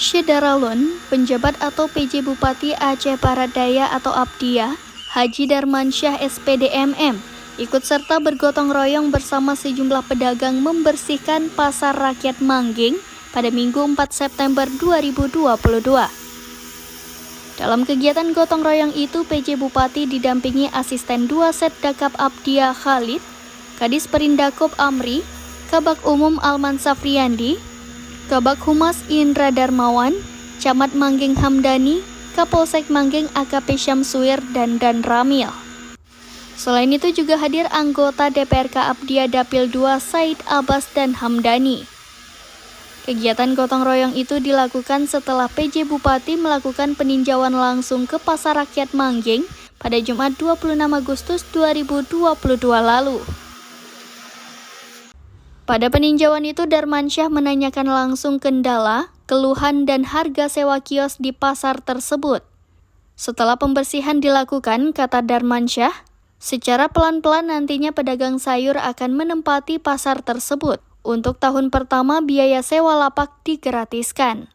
Syedaralun, penjabat atau PJ Bupati Aceh Barat Daya atau Abdiya, Haji Darmansyah SPDMM, ikut serta bergotong royong bersama sejumlah pedagang membersihkan Pasar Rakyat Mangging pada Minggu 4 September 2022. Dalam kegiatan gotong royong itu, PJ Bupati didampingi asisten 2 Setdakap Abdiya Khalid, Kadis Perindakop Amri, Kabak Umum Alman Safriandi, Kabak Humas Indra Darmawan, Camat Mangging Hamdani, Kapolsek Mangging AKP Syamsuir dan Ramil. Selain itu juga hadir anggota DPRK Abdiya Dapil 2 Said Abbas dan Hamdani. Kegiatan gotong royong itu dilakukan setelah PJ Bupati melakukan peninjauan langsung ke Pasar Rakyat Mangging pada Jumat 26 Agustus 2022 lalu. Pada peninjauan itu, Darmansyah menanyakan langsung kendala, keluhan, dan harga sewa kios di pasar tersebut. Setelah pembersihan dilakukan, kata Darmansyah, secara pelan-pelan nantinya pedagang sayur akan menempati pasar tersebut. Untuk tahun pertama, biaya sewa lapak digratiskan.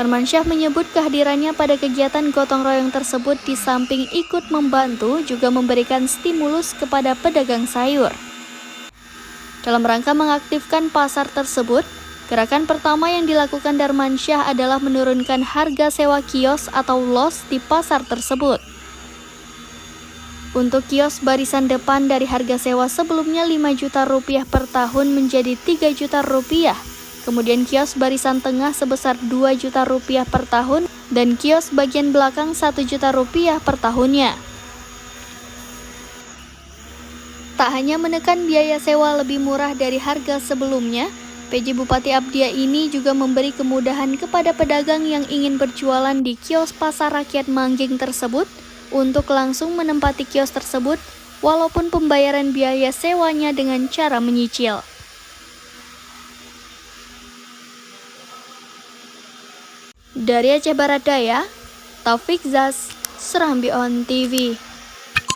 Darmansyah menyebut kehadirannya pada kegiatan gotong royong tersebut di samping ikut membantu, juga memberikan stimulus kepada pedagang sayur. Dalam rangka mengaktifkan pasar tersebut, gerakan pertama yang dilakukan Darmansyah adalah menurunkan harga sewa kios atau los di pasar tersebut. Untuk kios barisan depan dari harga sewa sebelumnya Rp5 juta per tahun menjadi Rp3 juta, kemudian kios barisan tengah sebesar Rp2 juta per tahun, dan kios bagian belakang Rp1 juta per tahunnya. Tak hanya menekan biaya sewa lebih murah dari harga sebelumnya, PJ Bupati Abdiya ini juga memberi kemudahan kepada pedagang yang ingin berjualan di kios Pasar Rakyat Mangging tersebut untuk langsung menempati kios tersebut walaupun pembayaran biaya sewanya dengan cara menyicil. Dari Aceh Barat Daya, Taufik Zaz, Serambi On TV.